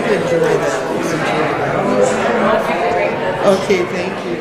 enjoy that. Okay, thank you.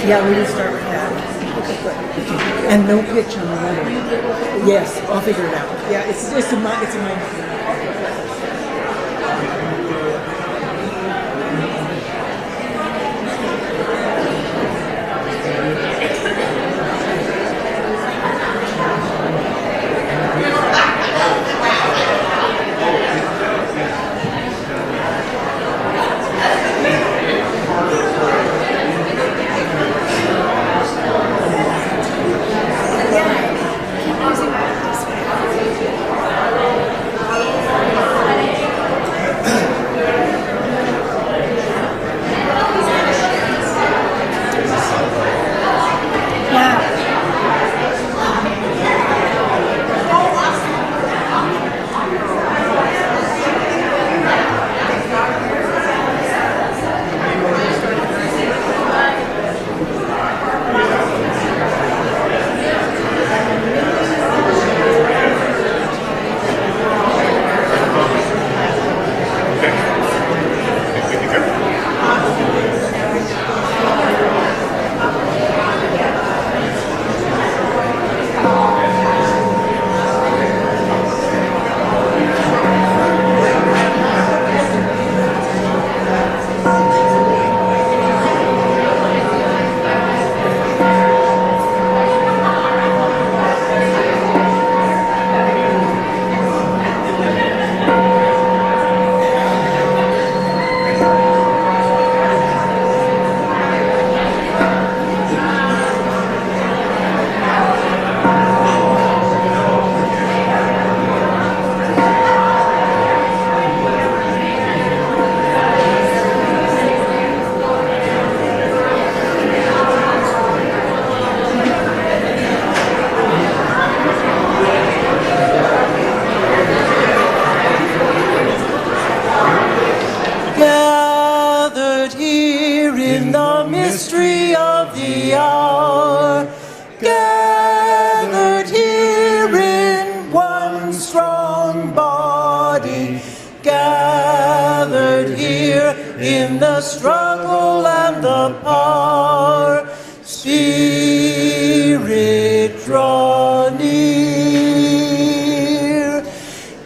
Yeah, we will start with that. And no pitch on the letter. Yes, I'll figure it out. Yeah, it's a mind. in the struggle and the power. Spirit, draw near,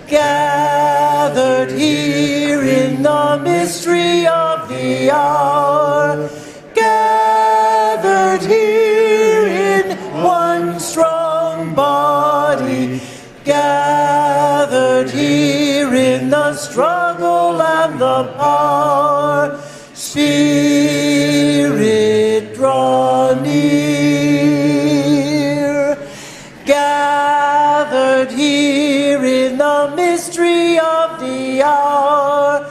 gathered here in the mystery of the hour, gathered here in one strong body, gathered here in the struggle and the power. Spirit, draw near, gathered here in the mystery of the hour,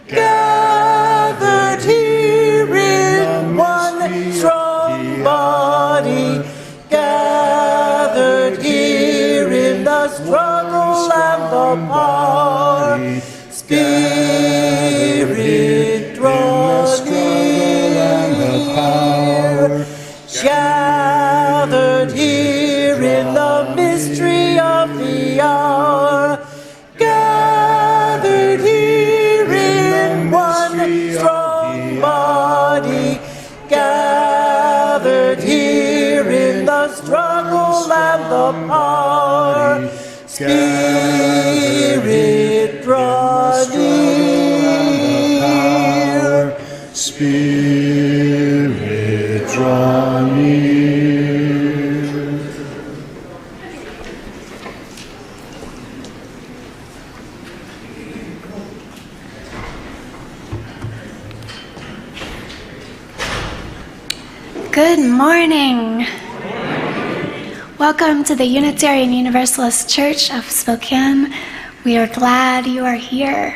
gathered here in one strong body, gathered here in the struggle and the power. Spirit, draw near, gathered here hour. Gathered here in one strong body, gathered here in the struggle and the power. Spirit, draw near. Spirit, draw near. Good morning. Welcome to the Unitarian Universalist Church of Spokane. We are glad you are here.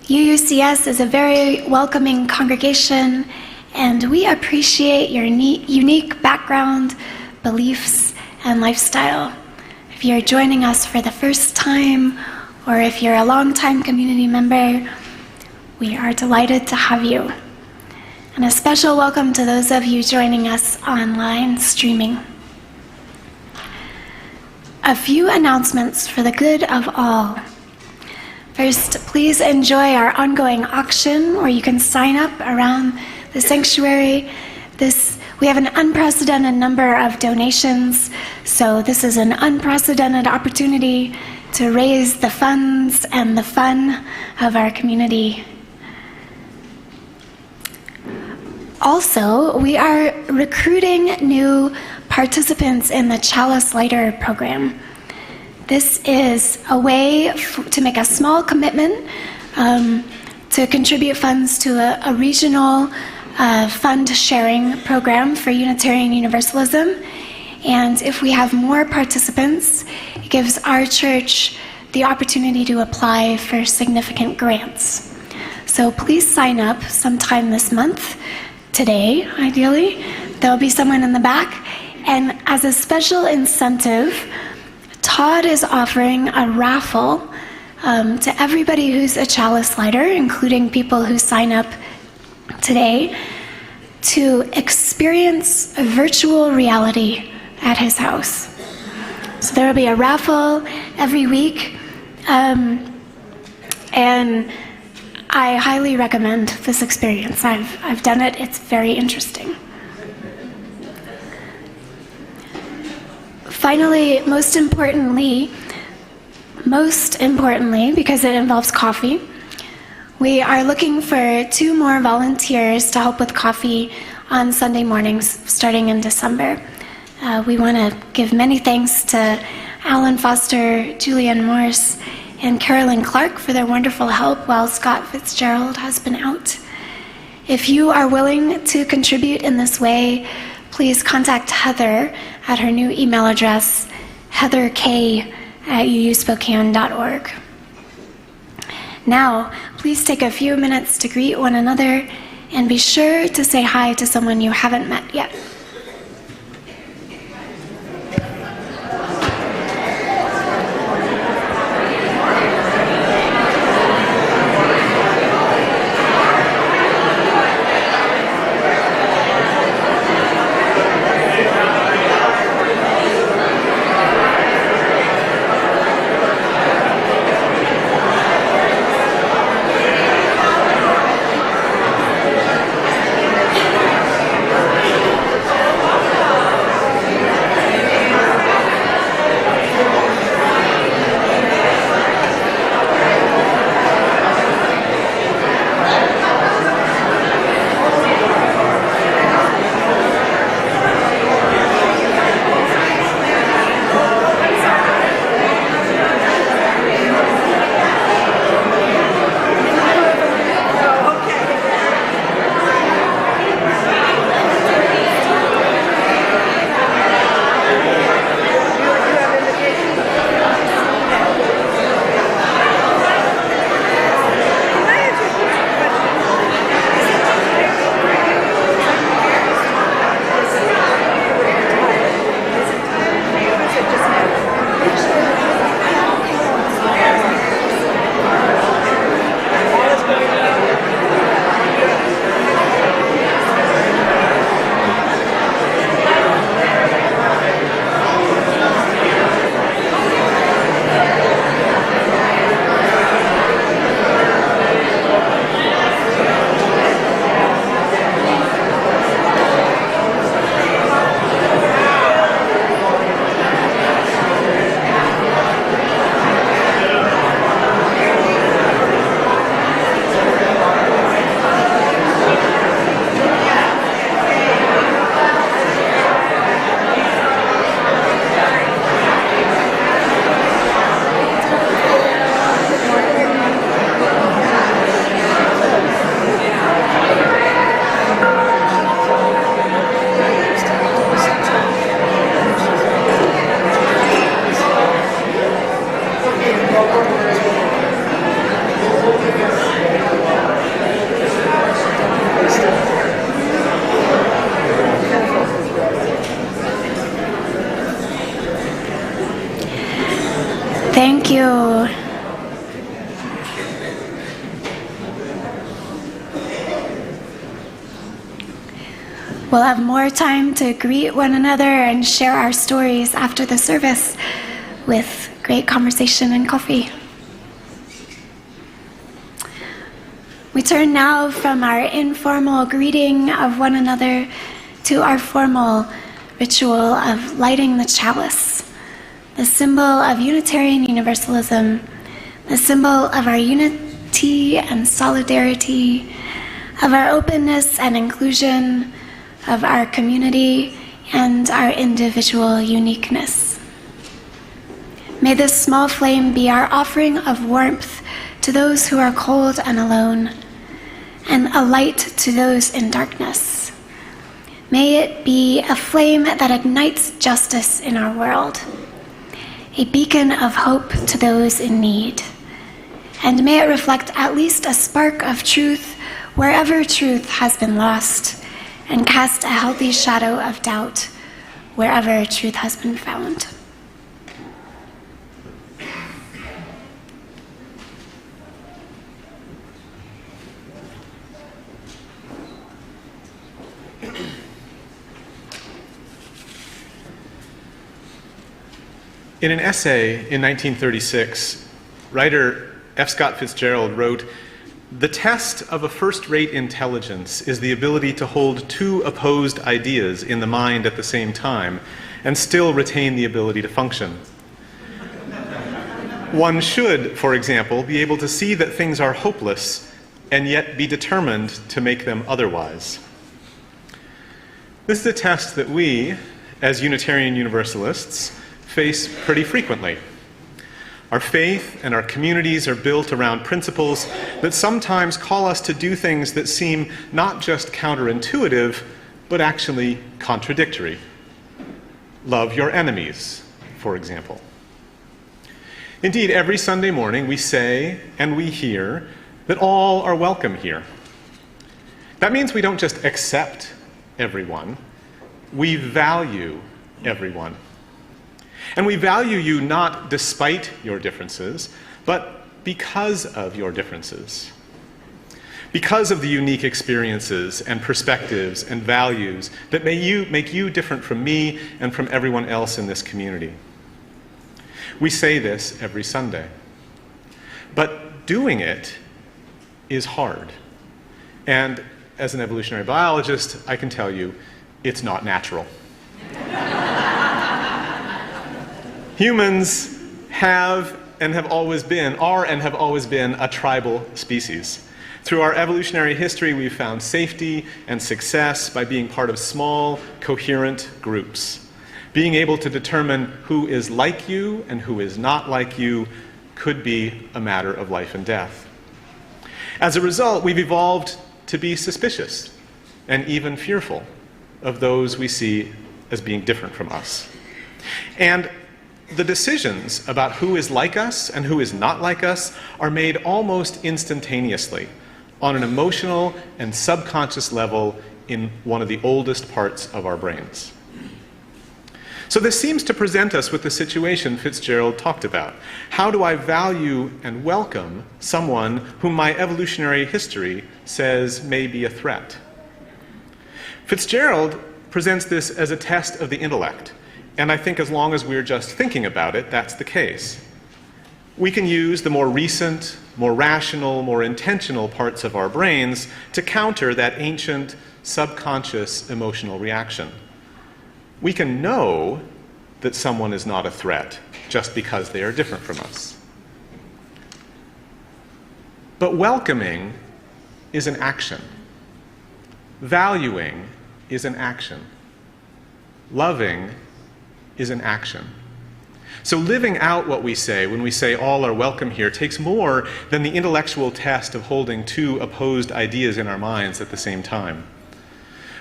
UUCS is a very welcoming congregation, and we appreciate your unique background, beliefs, and lifestyle. If you're joining us for the first time, or if you're a longtime community member, we are delighted to have you. And a special welcome to those of you joining us online streaming. A few announcements for the good of all. First, please enjoy our ongoing auction where you can sign up around the sanctuary. We have an unprecedented number of donations, so this is an unprecedented opportunity to raise the funds and the fun of our community. Also, we are recruiting new participants in the Chalice Lighter program. This is a way to make a small commitment to contribute funds to a regional fund sharing program for Unitarian Universalism. And if we have more participants, it gives our church the opportunity to apply for significant grants. So please sign up sometime this month. Today, ideally. There'll be someone in the back. And as a special incentive, Todd is offering a raffle to everybody who's a Chalice Lighter, including people who sign up today, to experience a virtual reality at his house. So there will be a raffle every week. And I highly recommend this experience. I've done it. It's very interesting. Finally, most importantly, because it involves coffee, we are looking for 2 more volunteers to help with coffee on Sunday mornings starting in December. We want to give many thanks to Alan Foster, Julianne Morse, and Carolyn Clark for their wonderful help while Scott Fitzgerald has been out. If you are willing to contribute in this way, please contact Heather at her new email address, heatherk@uuspokane.org. Now, please take a few minutes to greet one another and be sure to say hi to someone you haven't met yet. Thank you. We'll have more time to greet one another and share our stories after the service with great conversation and coffee. We turn now from our informal greeting of one another to our formal ritual of lighting the chalice, the symbol of Unitarian Universalism, the symbol of our unity and solidarity, of our openness and inclusion, of our community and our individual uniqueness. May this small flame be our offering of warmth to those who are cold and alone, and a light to those in darkness. May it be a flame that ignites justice in our world, a beacon of hope to those in need. And may it reflect at least a spark of truth wherever truth has been lost, and cast a healthy shadow of doubt wherever truth has been found. In an essay in 1936, writer F. Scott Fitzgerald wrote, "The test of a first-rate intelligence is the ability to hold two opposed ideas in the mind at the same time and still retain the ability to function. One should, for example, be able to see that things are hopeless and yet be determined to make them otherwise." This is a test that we, as Unitarian Universalists, face pretty frequently. Our faith and our communities are built around principles that sometimes call us to do things that seem not just counterintuitive, but actually contradictory. Love your enemies, for example. Indeed, every Sunday morning we say and we hear that all are welcome here. That means we don't just accept everyone, we value everyone. And we value you not despite your differences, but because of your differences. Because of the unique experiences and perspectives and values that make you different from me and from everyone else in this community. We say this every Sunday. But doing it is hard. And as an evolutionary biologist, I can tell you, it's not natural. Humans are and have always been a tribal species. Through our evolutionary history, we've found safety and success by being part of small, coherent groups. Being able to determine who is like you and who is not like you could be a matter of life and death. As a result, we've evolved to be suspicious and even fearful of those we see as being different from us. And the decisions about who is like us and who is not like us are made almost instantaneously on an emotional and subconscious level in one of the oldest parts of our brains. So this seems to present us with the situation Fitzgerald talked about. How do I value and welcome someone whom my evolutionary history says may be a threat? Fitzgerald presents this as a test of the intellect. And I think as long as we're just thinking about it, that's the case. We can use the more recent, more rational, more intentional parts of our brains to counter that ancient, subconscious emotional reaction. We can know that someone is not a threat just because they are different from us. But welcoming is an action. Valuing is an action. Loving is an action. So living out what we say when we say all are welcome here takes more than the intellectual test of holding two opposed ideas in our minds at the same time.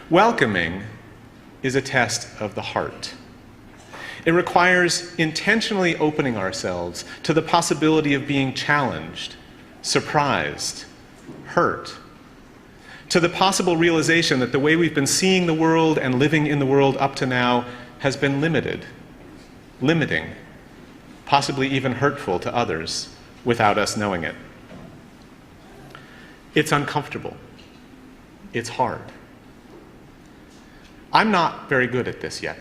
Welcoming is a test of the heart. It requires intentionally opening ourselves to the possibility of being challenged, surprised, hurt, to the possible realization that the way we've been seeing the world and living in the world up to now has been limiting, possibly even hurtful to others, without us knowing it. It's uncomfortable. It's hard. I'm not very good at this yet.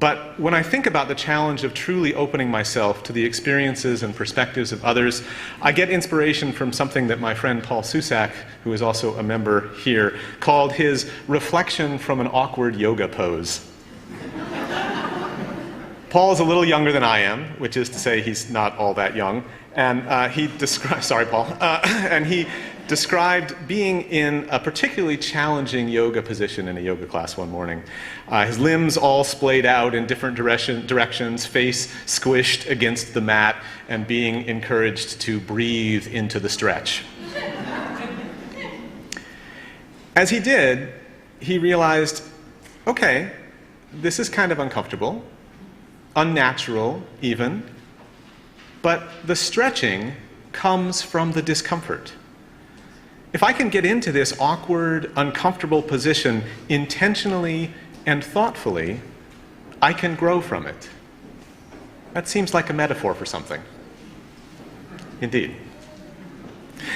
But when I think about the challenge of truly opening myself to the experiences and perspectives of others, I get inspiration from something that my friend Paul Susak, who is also a member here, called his reflection from an awkward yoga pose. Paul is a little younger than I am, which is to say he's not all that young, and he described being in a particularly challenging yoga position in a yoga class one morning. His limbs all splayed out in different directions, face squished against the mat, and being encouraged to breathe into the stretch. As he did, he realized, okay, this is kind of uncomfortable, unnatural even, but the stretching comes from the discomfort. If I can get into this awkward, uncomfortable position intentionally and thoughtfully, I can grow from it. That seems like a metaphor for something. Indeed.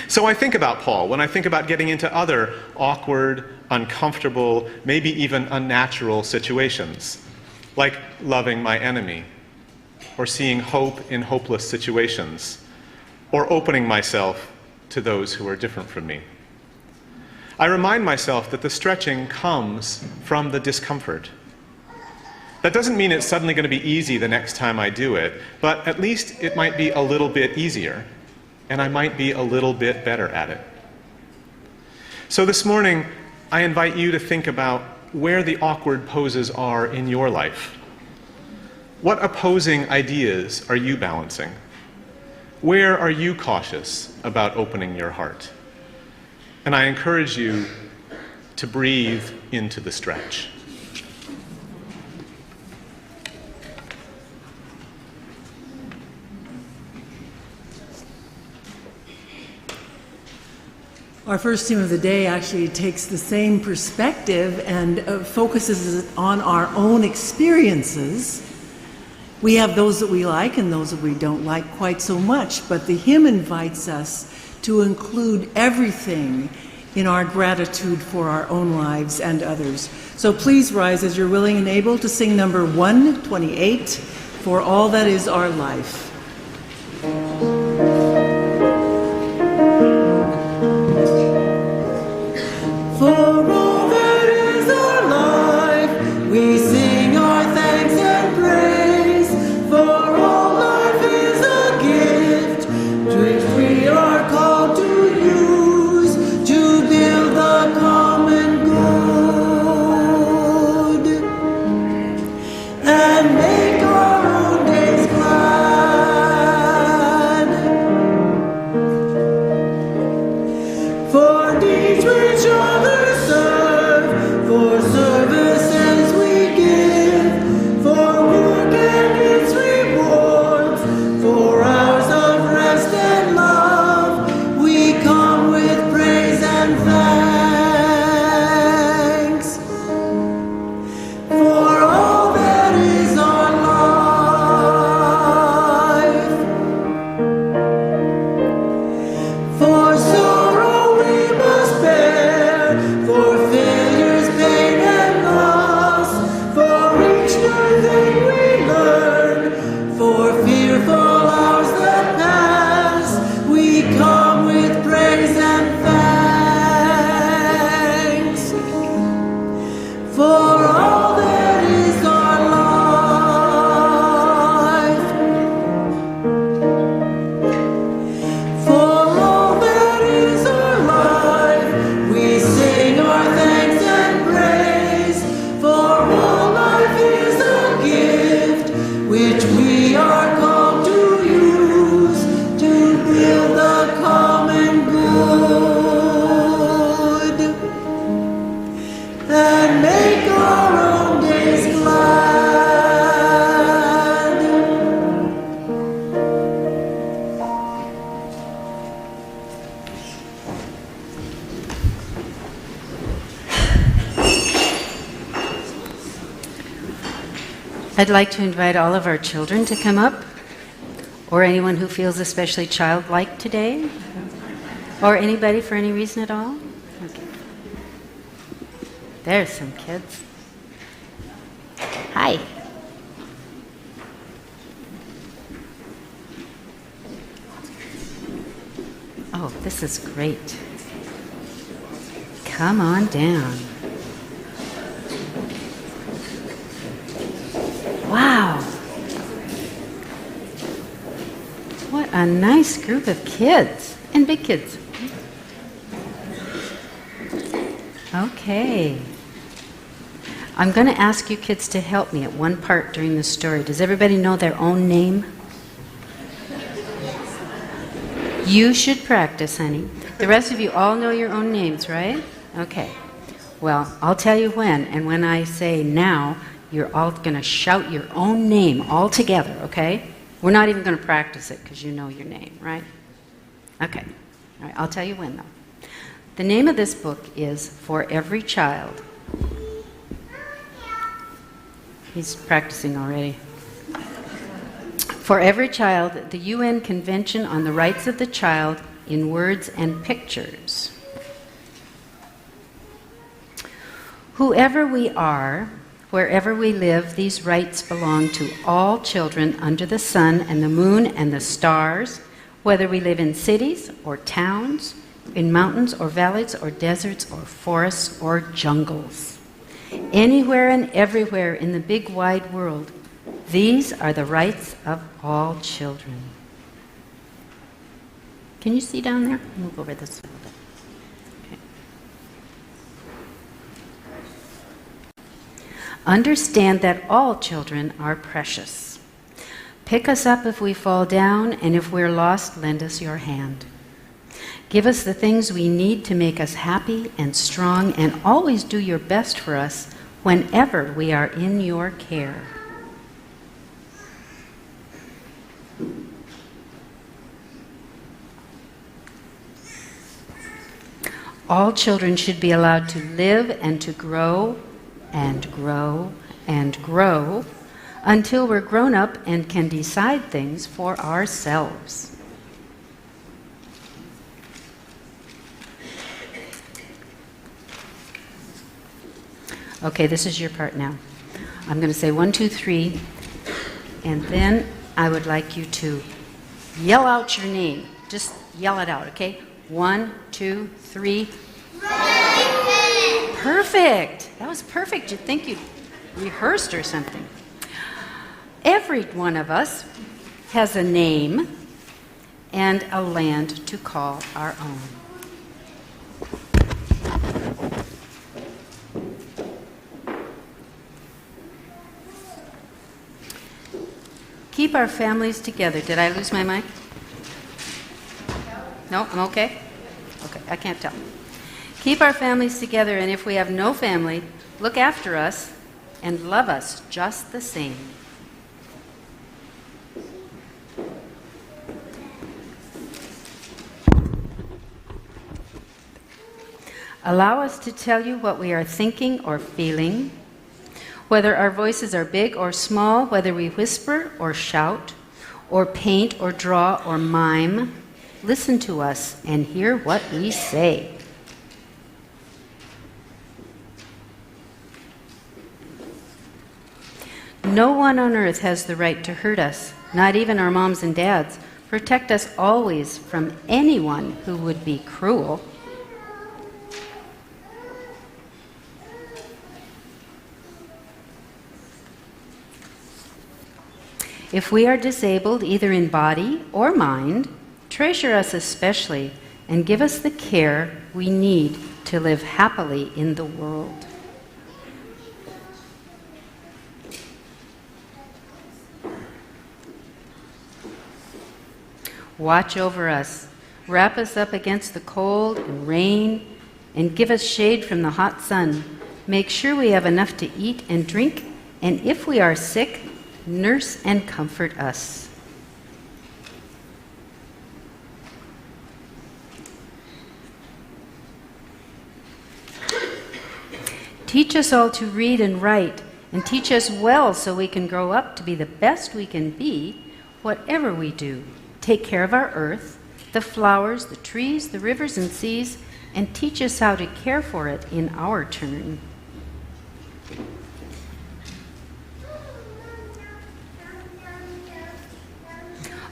So I think about Paul when I think about getting into other awkward, uncomfortable, maybe even unnatural situations, like loving my enemy, or seeing hope in hopeless situations, or opening myself to those who are different from me. I remind myself that the stretching comes from the discomfort. That doesn't mean it's suddenly going to be easy the next time I do it, but at least it might be a little bit easier, and I might be a little bit better at it. So this morning, I invite you to think about where the awkward poses are in your life. What opposing ideas are you balancing? Where are you cautious about opening your heart? And I encourage you to breathe into the stretch. Our first hymn of the day actually takes the same perspective and focuses on our own experiences. We have those that we like and those that we don't like quite so much, but the hymn invites us to include everything in our gratitude for our own lives and others. So please rise as you're willing and able to sing number 128, For All That Is Our Life. For all that is our life, we sing our thanks and praise. For all life is a gift, which we are called to use to build the common good and make our own days glad. For deeds which others serve, for services we give, for work and its rewards, for hours of rest and love, we come with praise and thanks. For all that is our life, for sorrow we must bear, for failures, pain and loss, for each new thing we learn, for fearful hours that pass, we come with praise and thanks. For all that is our life, for all that is our life, we sing our thanks and praise. For all life is a gift, which we are called to use to build the common good and make our own days glad. I'd like to invite all of our children to come up Or anyone who feels especially childlike today? Or anybody for any reason at all? Okay. There's some kids. Hi. Oh, this is great. Come on down. Wow. What a nice group of kids. And big kids. Okay. I'm going to ask you kids to help me at one part during the story. Does everybody know their own name? You should practice, honey. The rest of you all know your own names, right? Okay. Well, I'll tell you when, and when I say now, you're all going to shout your own name all together, okay? We're not even going to practice it because you know your name, right? Okay. All right, I'll tell you when, though. The name of this book is For Every Child. He's practicing already. For Every Child, the UN Convention on the Rights of the Child in Words and Pictures. Whoever we are, wherever we live, these rights belong to all children under the sun and the moon and the stars, whether we live in cities or towns, in mountains or valleys or deserts or forests or jungles. Anywhere and everywhere in the big wide world, these are the rights of all children. Can you see down there? Move over this a little bit. Okay. Understand that all children are precious. Pick us up if we fall down, and if we're lost, lend us your hand. Give us the things we need to make us happy and strong, and always do your best for us whenever we are in your care. All children should be allowed to live and to grow and grow and grow until we're grown up and can decide things for ourselves. Okay, this is your part now. I'm going to say 1, 2, 3, and then I would like you to yell out your name. Just yell it out, okay? 1, 2, 3. Perfect. That was perfect. You'd think you'd rehearsed or something. Every one of us has a name and a land to call our own. Keep our families together. Did I lose my mic? No, I'm okay? Okay, I can't tell. Keep our families together, and if we have no family, look after us and love us just the same. Allow us to tell you what we are thinking or feeling, whether our voices are big or small, whether we whisper or shout, or paint or draw or mime. Listen to us and hear what we say. No one on earth has the right to hurt us, not even our moms and dads. Protect us always from anyone who would be cruel. If we are disabled, either in body or mind, treasure us especially and give us the care we need to live happily in the world. Watch over us, wrap us up against the cold and rain, and give us shade from the hot sun. Make sure we have enough to eat and drink, and if we are sick, nurse and comfort us. Teach us all to read and write, and teach us well so we can grow up to be the best we can be whatever we do, take care of our earth, the flowers, the trees, the rivers and seas, and teach us how to care for it in our turn.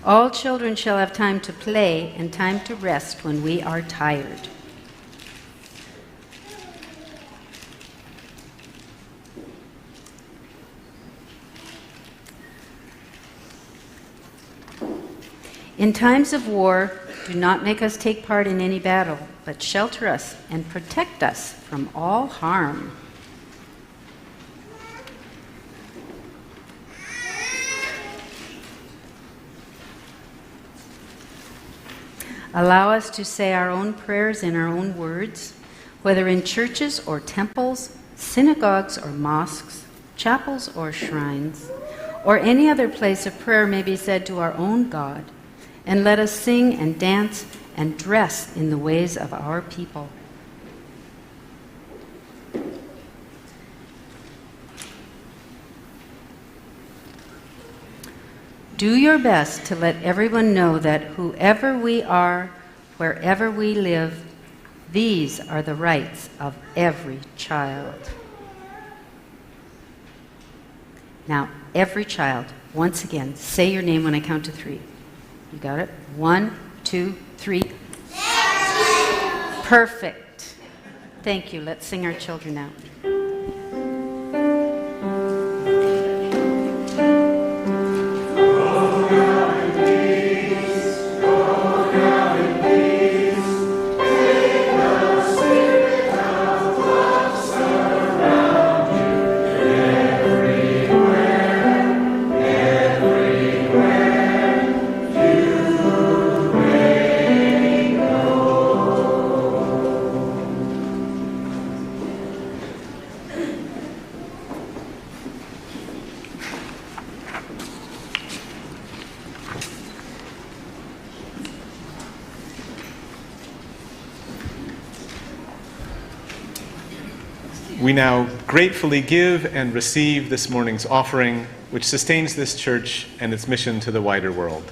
All children shall have time to play and time to rest when we are tired. In times of war, do not make us take part in any battle, but shelter us and protect us from all harm. Allow us to say our own prayers in our own words, whether in churches or temples, synagogues or mosques, chapels or shrines, or any other place of prayer may be said to our own God. And let us sing and dance and dress in the ways of our people. Do your best to let everyone know that whoever we are, wherever we live, these are the rights of every child. Now, every child, once again, say your name when I count to 3. You got it? 1, 2, 3. Perfect. Thank you. Let's sing our children out. We now gratefully give and receive this morning's offering, which sustains this church and its mission to the wider world.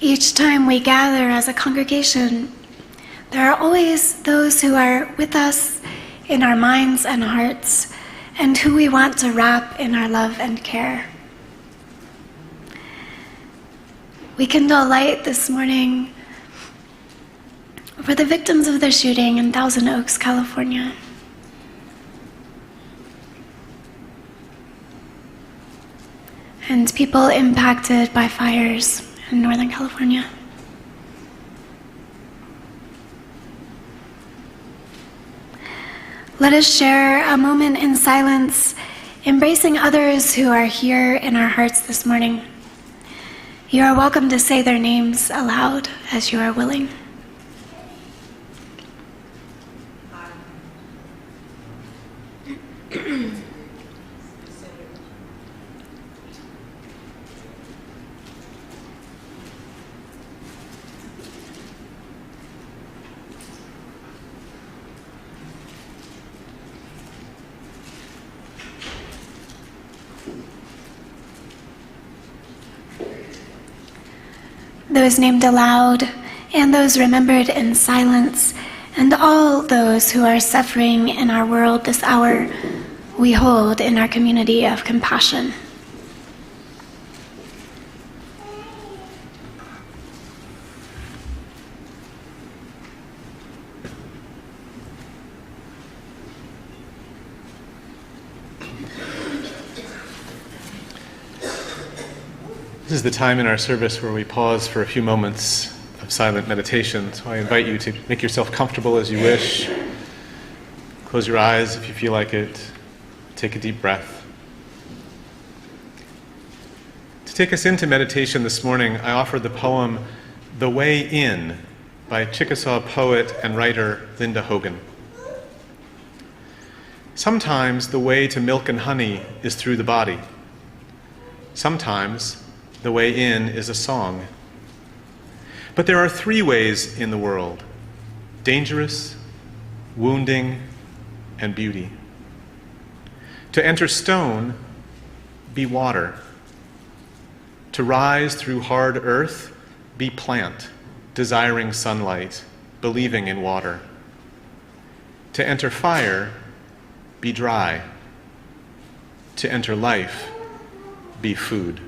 Each time we gather as a congregation, there are always those who are with us in our minds and hearts and who we want to wrap in our love and care. We kindle light this morning for the victims of the shooting in Thousand Oaks, California. And people impacted by fires in Northern California. Let us share a moment in silence, embracing others who are here in our hearts this morning. You are welcome to say their names aloud as you are willing. Those named aloud, and those remembered in silence, and all those who are suffering in our world this hour, we hold in our community of compassion. This is the time in our service where we pause for a few moments of silent meditation. So I invite you to make yourself comfortable as you wish. Close your eyes if you feel like it. Take a deep breath. To take us into meditation this morning, I offer the poem The Way In by Chickasaw poet and writer Linda Hogan. Sometimes the way to milk and honey is through the body. Sometimes the way in is a song. But there are three ways in the world: dangerous, wounding, and beauty. To enter stone, be water. To rise through hard earth, be plant, desiring sunlight, believing in water. To enter fire, be dry. To enter life, be food.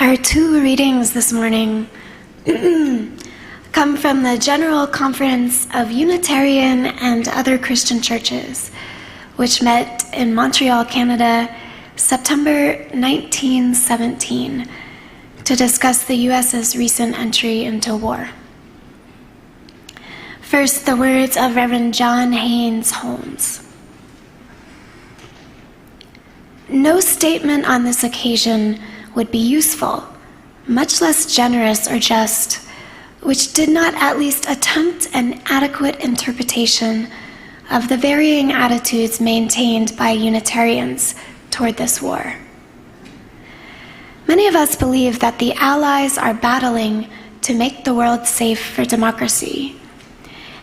Our two readings this morning come from the General Conference of Unitarian and Other Christian Churches, which met in Montreal, Canada, September 1917, to discuss the U.S.'s recent entry into war. First, the words of Reverend John Haynes Holmes. No statement on this occasion would be useful, much less generous or just, which did not at least attempt an adequate interpretation of the varying attitudes maintained by Unitarians toward this war. Many of us believe that the Allies are battling to make the world safe for democracy.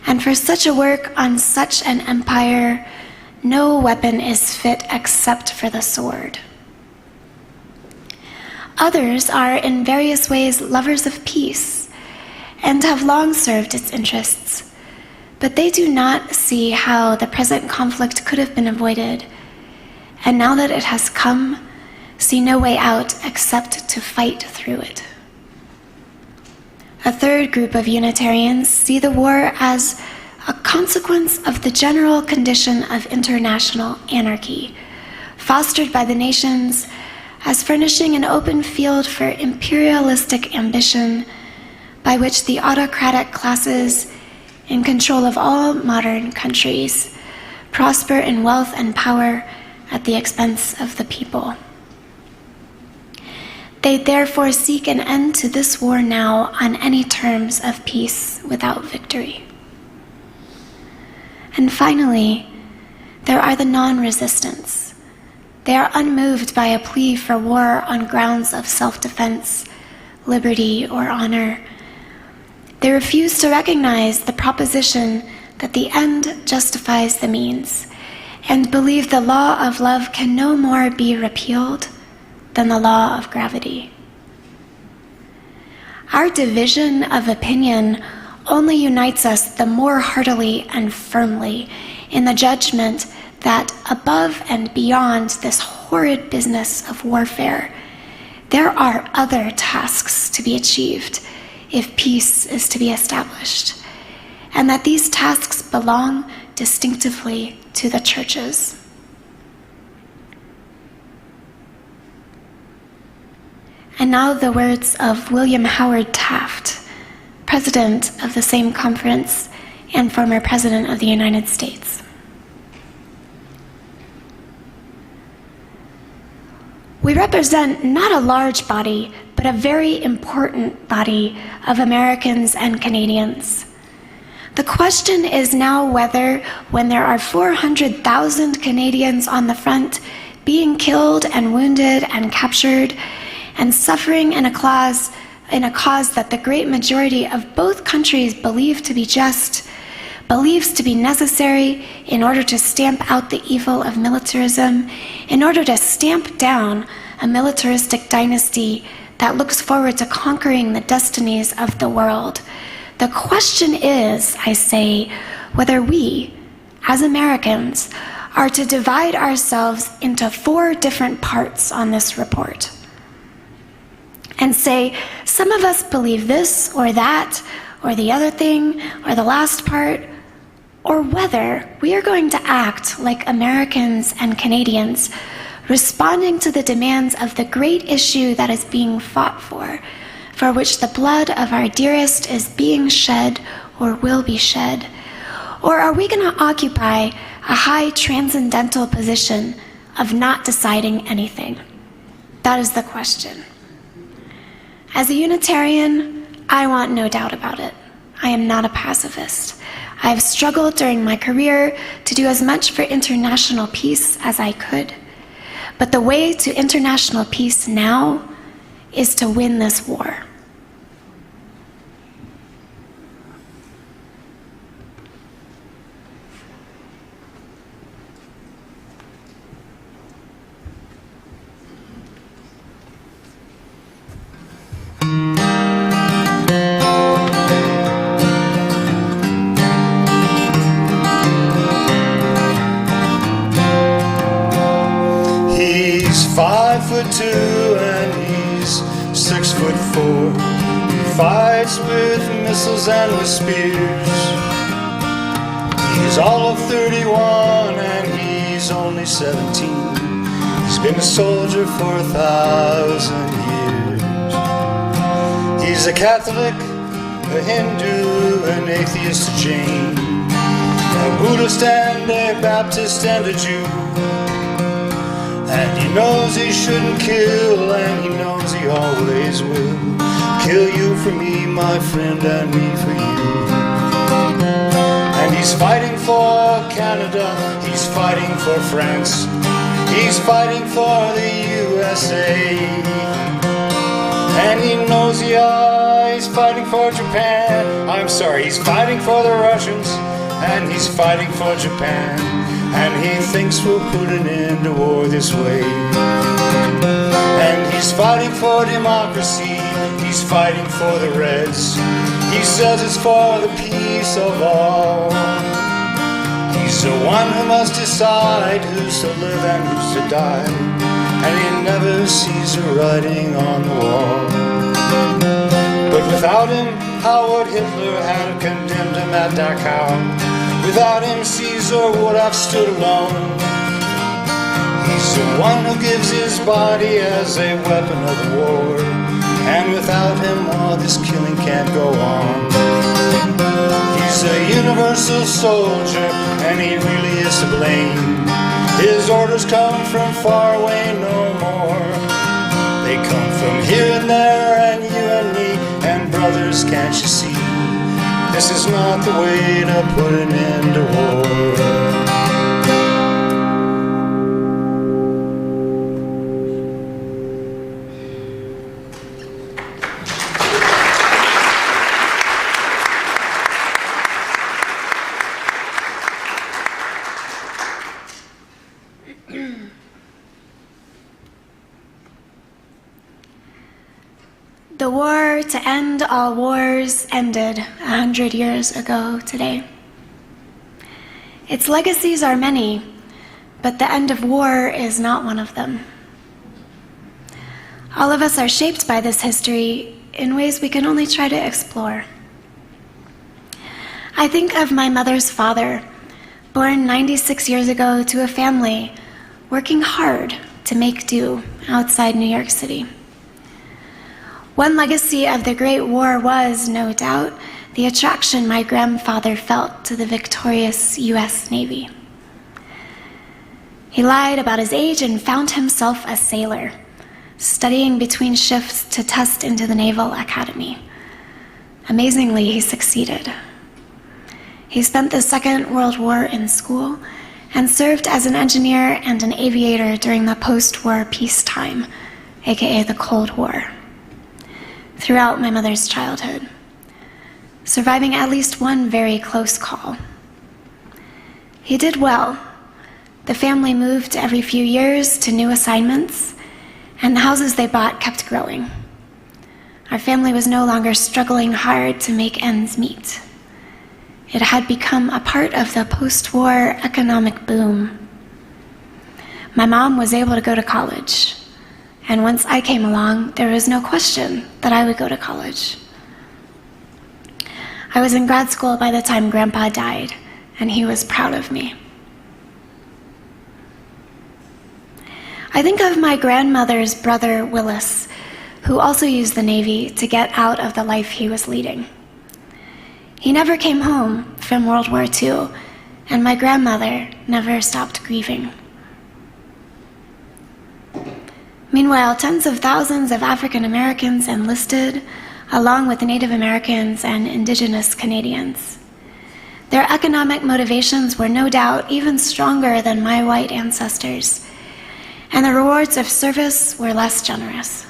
And for such a work on such an empire, no weapon is fit except for the sword. Others are in various ways lovers of peace and have long served its interests, but they do not see how the present conflict could have been avoided, and now that it has come, see no way out except to fight through it. A third group of Unitarians see the war as a consequence of the general condition of international anarchy, fostered by the nations as furnishing an open field for imperialistic ambition by which the autocratic classes in control of all modern countries prosper in wealth and power at the expense of the people. They therefore seek an end to this war now on any terms of peace without victory. And finally, there are the non-resistants. They are unmoved by a plea for war on grounds of self-defense, liberty, or honor. They refuse to recognize the proposition that the end justifies the means, and believe the law of love can no more be repealed than the law of gravity. Our division of opinion only unites us the more heartily and firmly in the judgment that above and beyond this horrid business of warfare, there are other tasks to be achieved if peace is to be established, and that these tasks belong distinctively to the churches. And now the words of William Howard Taft, president of the same conference and former president of the United States. We represent not a large body, but a very important body of Americans and Canadians. The question is now whether, when there are 400,000 Canadians on the front, being killed and wounded and captured, and suffering in a cause that the great majority of both countries believe to be just, believes to be necessary in order to stamp out the evil of militarism, in order to stamp down a militaristic dynasty that looks forward to conquering the destinies of the world. The question is, I say, whether we, as Americans, are to divide ourselves into 4 different parts on this report and say, some of us believe this or that, or the other thing, or the last part, or whether we are going to act like Americans and Canadians, responding to the demands of the great issue that is being fought for which the blood of our dearest is being shed or will be shed? Or are we going to occupy a high transcendental position of not deciding anything? That is the question. As a Unitarian, I want no doubt about it. I am not a pacifist. I have struggled during my career to do as much for international peace as I could. But the way to international peace now is to win this war. He's 5'2" and he's 6'4". He fights with missiles and with spears. He's all of 31 and he's only 17. He's been a soldier for 1,000 years. He's a Catholic, a Hindu, an atheist, a Jain, a Buddhist and a Baptist and a Jew. And he knows he shouldn't kill, and he knows he always will. Kill you for me, my friend, and me for you. And he He's fighting for Canada, he's fighting for France, he's fighting for the USA. And he knows he's fighting for Japan. I'm sorry, he's fighting for the Russians, and he's fighting for Japan. And he thinks we'll put an end to war this way. And he's fighting for democracy, he's fighting for the Reds. He says it's for the peace of all. He's the one who must decide who's to live and who's to die. And he never sees the writing on the wall. But without him, how would Hitler have condemned him at Dachau? Without him, Caesar would have stood alone. He's the one who gives his body as a weapon of war. And without him, all this killing can't go on. He's a universal soldier, and he really is to blame. His orders come from far away no more. They come from here and there, and you and me, and brothers, can't you see? This is not the way to put an end to war. The war to end all wars ended 100 years ago today. Its legacies are many, but the end of war is not one of them. All of us are shaped by this history in ways we can only try to explore. I think of my mother's father, born 96 years ago to a family working hard to make do outside New York City. One legacy of the Great War was, no doubt, the attraction my grandfather felt to the victorious U.S. Navy. He lied about his age and found himself a sailor, studying between shifts to test into the Naval Academy. Amazingly, he succeeded. He spent the Second World War in school and served as an engineer and an aviator during the post-war peacetime, aka the Cold War, throughout my mother's childhood, surviving at least one very close call. He did well. The family moved every few years to new assignments, and the houses they bought kept growing. Our family was no longer struggling hard to make ends meet. It had become a part of the post-war economic boom. My mom was able to go to college, and once I came along, there was no question that I would go to college. I was in grad school by the time Grandpa died, and he was proud of me. I think of my grandmother's brother, Willis, who also used the Navy to get out of the life he was leading. He never came home from World War II, and my grandmother never stopped grieving. Meanwhile, tens of thousands of African Americans enlisted, along with Native Americans and Indigenous Canadians. Their economic motivations were no doubt even stronger than my white ancestors, and the rewards of service were less generous.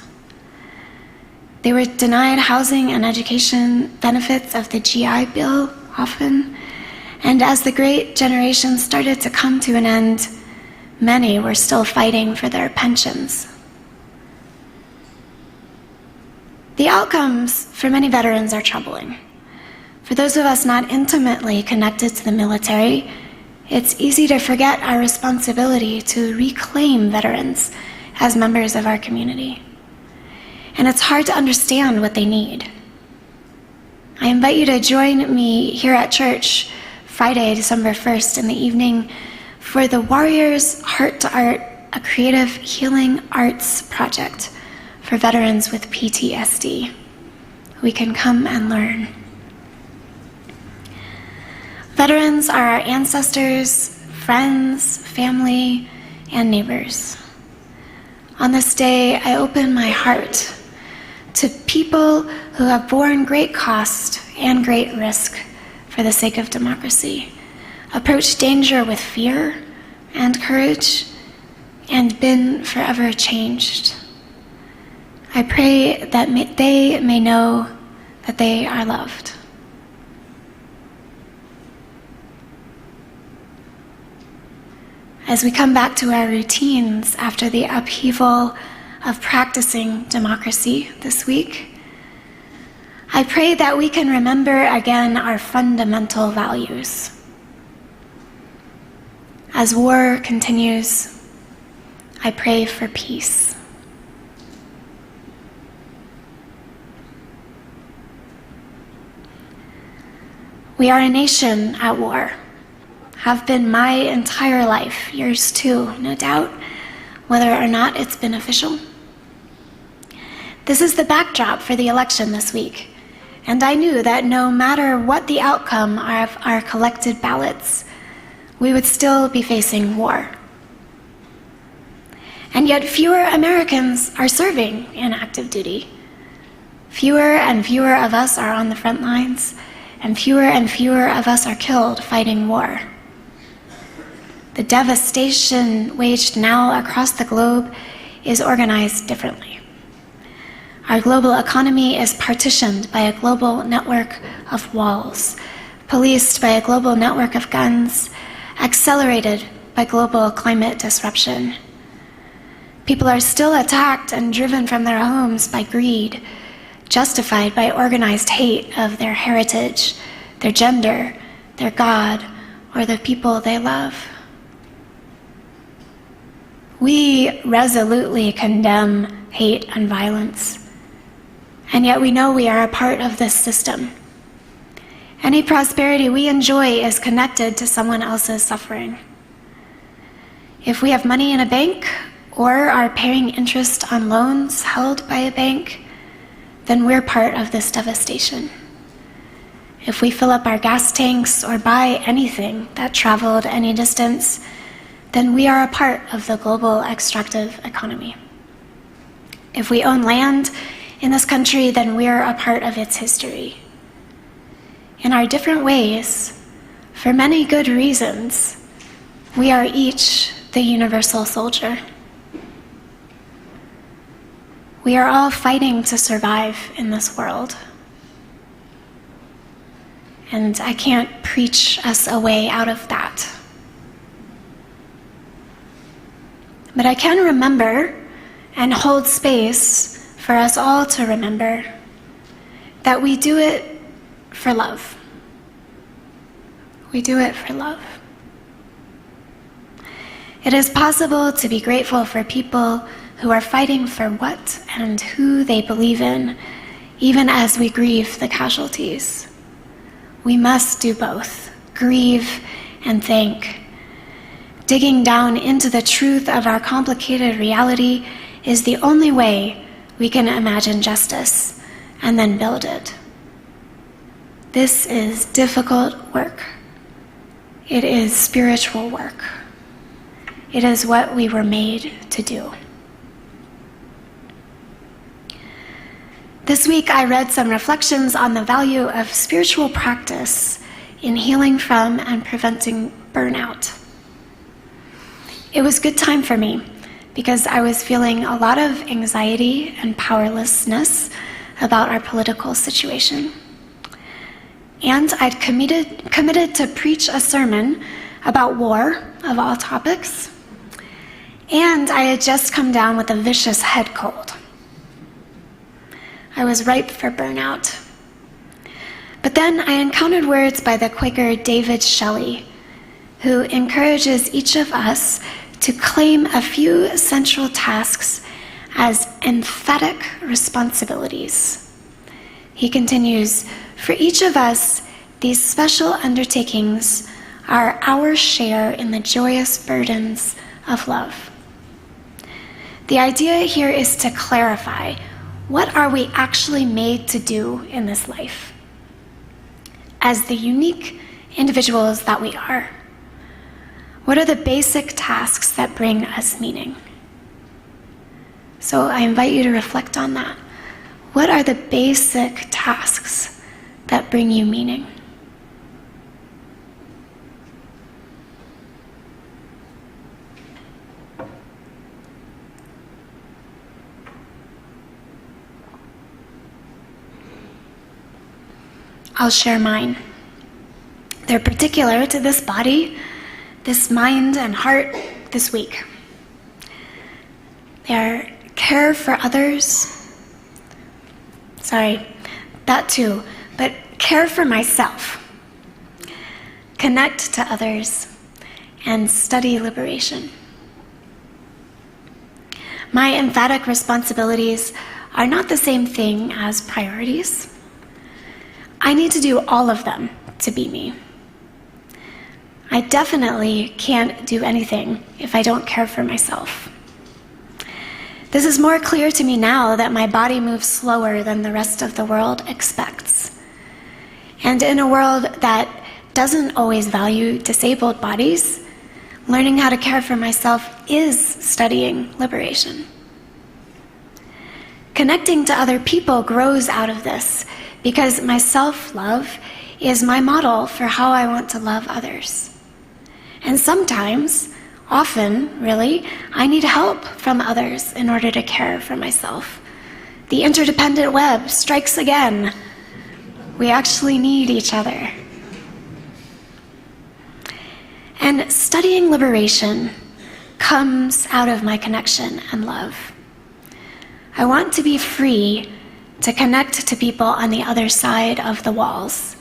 They were denied housing and education benefits of the GI Bill often, and as the Great Generation started to come to an end, many were still fighting for their pensions. The outcomes for many veterans are troubling. For those of us not intimately connected to the military, it's easy to forget our responsibility to reclaim veterans as members of our community. And it's hard to understand what they need. I invite you to join me here at church Friday, December 1st in the evening for the Warriors Heart to Art, a creative healing arts project for veterans with PTSD. We can come and learn. Veterans are our ancestors, friends, family, and neighbors. On this day, I open my heart to people who have borne great cost and great risk for the sake of democracy approached danger with fear and courage, and been forever changed. I pray that they may know that they are loved. As we come back to our routines after the upheaval of practicing democracy this week, I pray that we can remember again our fundamental values. As war continues, I pray for peace. We are a nation at war, have been my entire life, yours too, no doubt, whether or not it's beneficial. This is the backdrop for the election this week, and I knew that no matter what the outcome of our collected ballots, we would still be facing war. And yet fewer Americans are serving in active duty. Fewer and fewer of us are on the front lines, and fewer of us are killed fighting war. The devastation waged now across the globe is organized differently. Our global economy is partitioned by a global network of walls, policed by a global network of guns, accelerated by global climate disruption. People are still attacked and driven from their homes by greed, justified by organized hate of their heritage, their gender, their God, or the people they love. We resolutely condemn hate and violence, and yet we know we are a part of this system. Any prosperity we enjoy is connected to someone else's suffering. If we have money in a bank or are paying interest on loans held by a bank, then we're part of this devastation. If we fill up our gas tanks or buy anything that traveled any distance, then we are a part of the global extractive economy. If we own land in this country, then we're a part of its history. In our different ways, for many good reasons, we are each the universal soldier. We are all fighting to survive in this world. And I can't preach us a way out of that. But I can remember and hold space for us all to remember that we do it for love. We do it for love. It is possible to be grateful for people who are fighting for what and who they believe in, even as we grieve the casualties. We must do both, grieve and thank. Digging down into the truth of our complicated reality is the only way we can imagine justice and then build it. This is difficult work. It is spiritual work. It is what we were made to do. This week I read some reflections on the value of spiritual practice in healing from and preventing burnout. It was a good time for me because I was feeling a lot of anxiety and powerlessness about our political situation. And I'd committed to preach a sermon about war, of all topics, and I had just come down with a vicious head cold. I was ripe for burnout. But then I encountered words by the Quaker David Shelley, who encourages each of us to claim a few central tasks as emphatic responsibilities. He continues, "For each of us, these special undertakings are our share in the joyous burdens of love." The idea here is to clarify, what are we actually made to do in this life? As the unique individuals that we are, what are the basic tasks that bring us meaning? So I invite you to reflect on that. What are the basic tasks that bring you meaning? I'll share mine. They're particular to this body, this mind and heart this week. They are care for others. Sorry, that too, but care for myself. Connect to others and study liberation. My emphatic responsibilities are not the same thing as priorities. I need to do all of them to be me. I definitely can't do anything if I don't care for myself. This is more clear to me now that my body moves slower than the rest of the world expects. And in a world that doesn't always value disabled bodies, learning how to care for myself is studying liberation. Connecting to other people grows out of this because my self-love is my model for how I want to love others. And sometimes, often, really, I need help from others in order to care for myself. The interdependent web strikes again. We actually need each other. And studying liberation comes out of my connection and love. I want to be free to connect to people on the other side of the walls.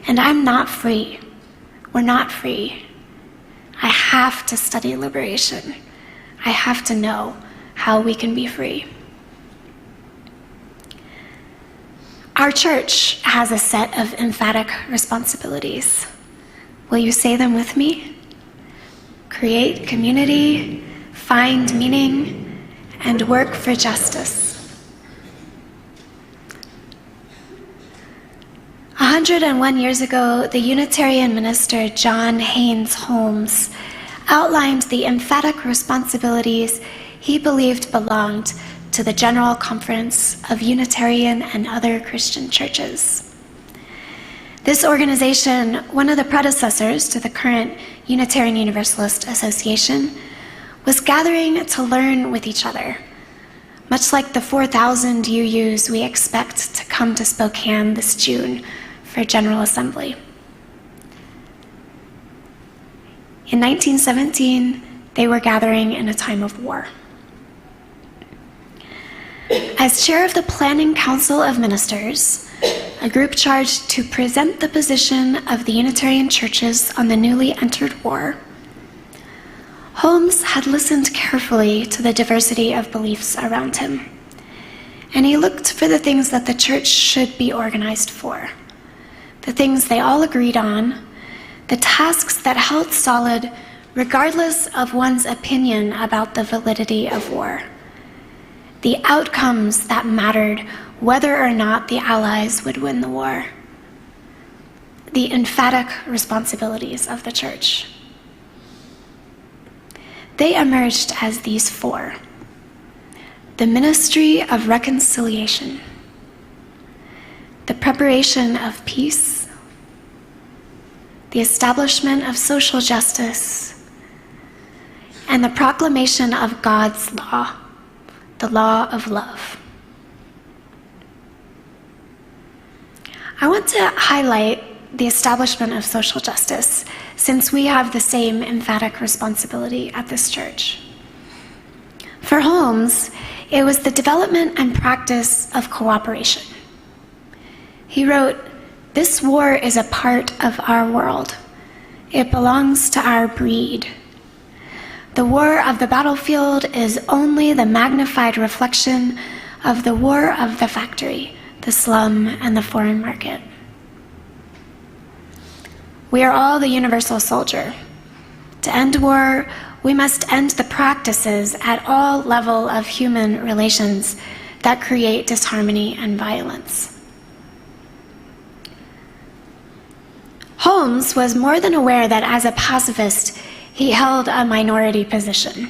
And I'm not free. We're not free. I have to study liberation. I have to know how we can be free. Our church has a set of emphatic responsibilities. Will you say them with me? Create community, find meaning, and work for justice. 101 years ago, the Unitarian minister John Haynes Holmes outlined the emphatic responsibilities he believed belonged to the General Conference of Unitarian and other Christian churches. This organization, one of the predecessors to the current Unitarian Universalist Association, was gathering to learn with each other, much like the 4,000 UUs we expect to come to Spokane this June for General Assembly. In 1917, they were gathering in a time of war. As chair of the Planning Council of Ministers, a group charged to present the position of the Unitarian churches on the newly entered war, Holmes had listened carefully to the diversity of beliefs around him, and he looked for the things that the church should be organized for, the things they all agreed on, the tasks that held solid regardless of one's opinion about the validity of war, the outcomes that mattered whether or not the Allies would win the war, the emphatic responsibilities of the church. They emerged as these four: the ministry of reconciliation, the preparation of peace, the establishment of social justice, and the proclamation of God's law, the law of love. I want to highlight the establishment of social justice, since we have the same emphatic responsibility at this church. For Holmes, it was the development and practice of cooperation. He wrote, "This war is a part of our world. It belongs to our breed. The war of the battlefield is only the magnified reflection of the war of the factory, the slum, and the foreign market." We are all the universal soldier. To end war, we must end the practices at all levels of human relations that create disharmony and violence. Holmes was more than aware that as a pacifist, he held a minority position.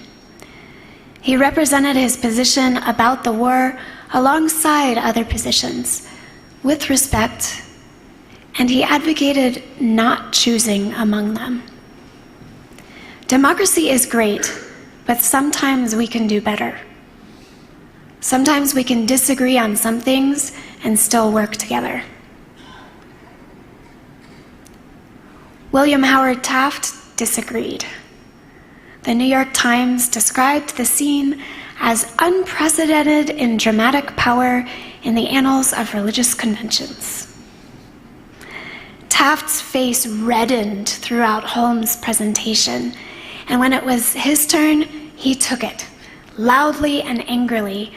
He represented his position about the war alongside other positions, with respect, and he advocated not choosing among them. Democracy is great, but sometimes we can do better. Sometimes we can disagree on some things and still work together. William Howard Taft disagreed. The New York Times described the scene as unprecedented in dramatic power in the annals of religious conventions. Taft's face reddened throughout Holmes' presentation, and when it was his turn, he took it, loudly and angrily,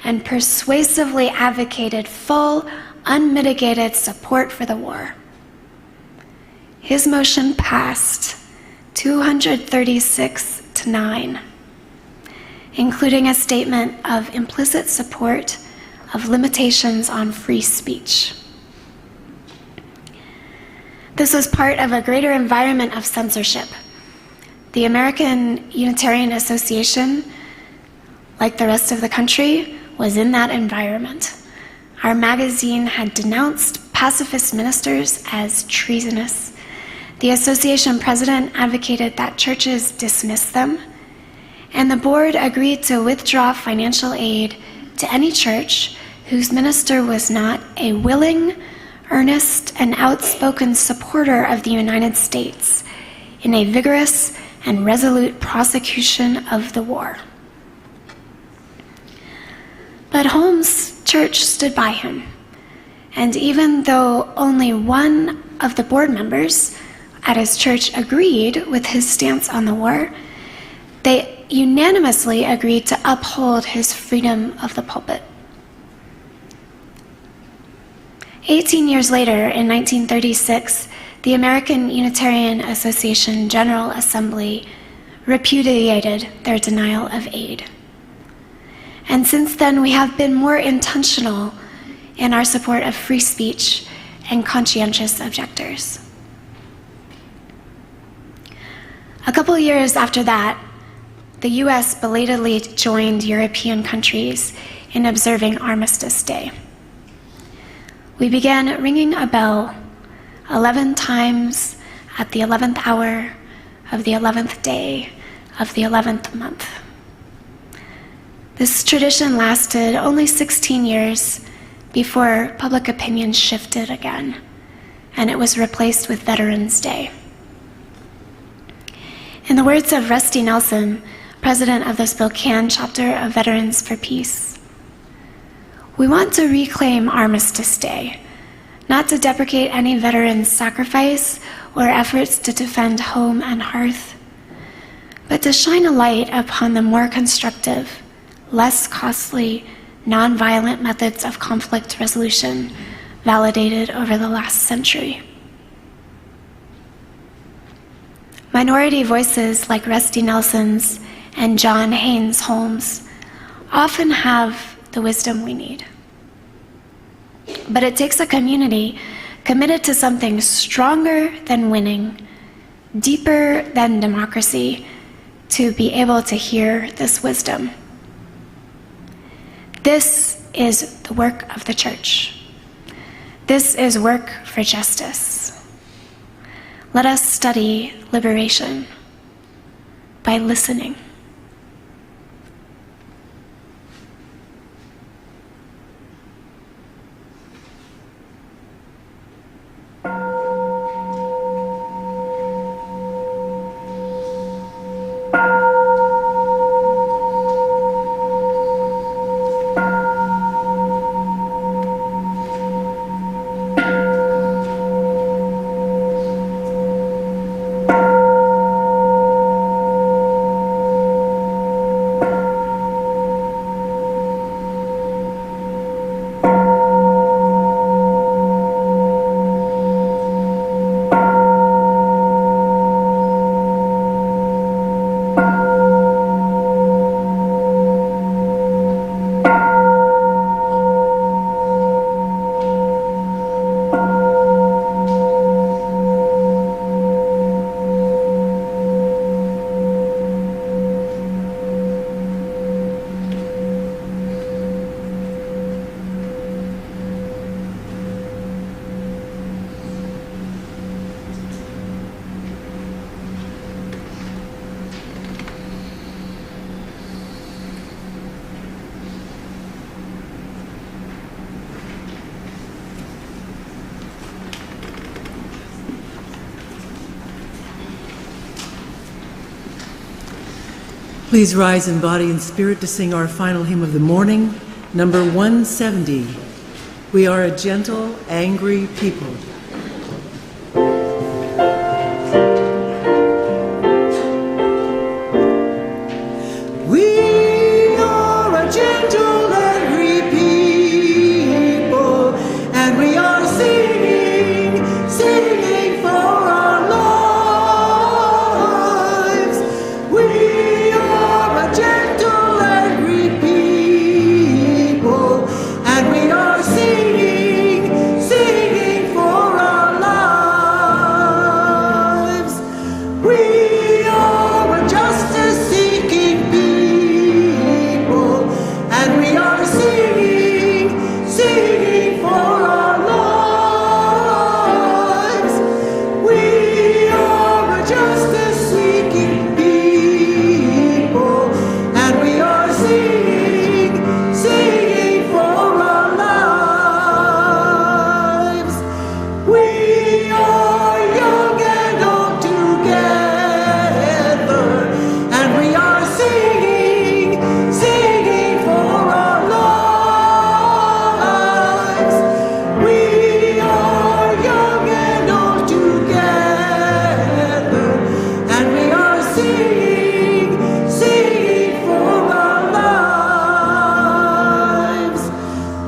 and persuasively advocated full, unmitigated support for the war. His motion passed 236-9, including a statement of implicit support of limitations on free speech. This was part of a greater environment of censorship. The American Unitarian Association, like the rest of the country, was in that environment. Our magazine had denounced pacifist ministers as treasonous. The association president advocated that churches dismiss them, and the board agreed to withdraw financial aid to any church whose minister was not a willing, earnest, and outspoken supporter of the United States in a vigorous and resolute prosecution of the war. But Holmes' church stood by him, and even though only one of the board members at his church agreed with his stance on the war, they unanimously agreed to uphold his freedom of the pulpit. 18 years later, in 1936, the American Unitarian Association General Assembly repudiated their denial of aid. And since then, we have been more intentional in our support of free speech and conscientious objectors. A couple years after that, the US belatedly joined European countries in observing Armistice Day. We began ringing a bell 11 times at the 11th hour of the 11th day of the 11th month. This tradition lasted only 16 years before public opinion shifted again, and it was replaced with Veterans Day. In the words of Rusty Nelson, president of the Spokane chapter of Veterans for Peace, we want to reclaim Armistice Day, not to deprecate any veteran's sacrifice or efforts to defend home and hearth, but to shine a light upon the more constructive, less costly, nonviolent methods of conflict resolution validated over the last century. Minority voices like Rusty Nelson's and John Haynes Holmes often have the wisdom we need. But it takes a community committed to something stronger than winning, deeper than democracy, to be able to hear this wisdom. This is the work of the church. This is work for justice. Let us study liberation by listening. Please rise in body and spirit to sing our final hymn of the morning, number 170. We are a gentle, angry people. We are a gentle, angry people, and we are singing, singing for our lives. We are a gentle, angry people, and we are singing, singing for our lives. We are a justice-seeking people, and we are singing, singing for our lives. We are a justice-seeking people, and we are singing, singing for our lives. We are young and old together, and we are singing, singing for our lives. We are young and old together, and we are singing, singing for our lives.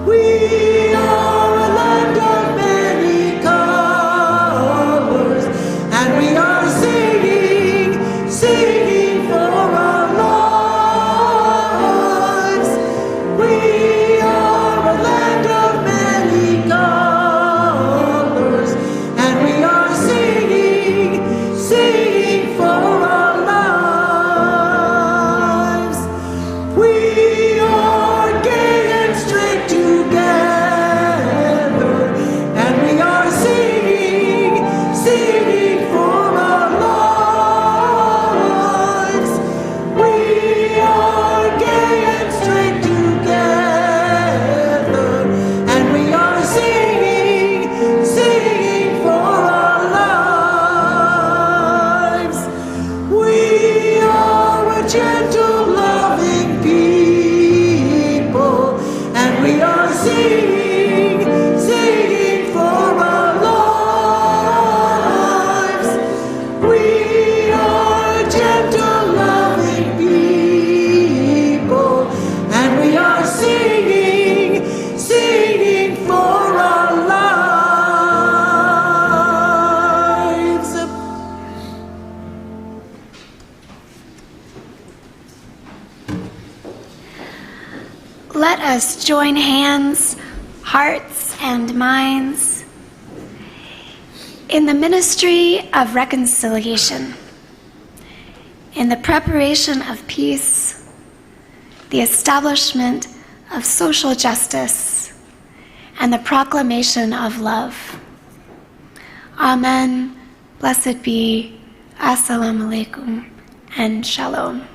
We are a land of many colors, and we are singing, singing for our lives. We are a land of many colors, and we are singing, singing for our lives. We are gay and straight together, and we are singing, singing for our lives. We are gay and straight together, and we are singing, singing for our lives. We are a gentle, loving people, and we are singing, singing for our lives. We are gentle, loving people, and we are singing, singing for our lives. Let us join hands, hearts, and minds in the ministry of reconciliation, in the preparation of peace, the establishment of social justice, and the proclamation of love. Amen. Blessed be. Assalamu alaikum and shalom.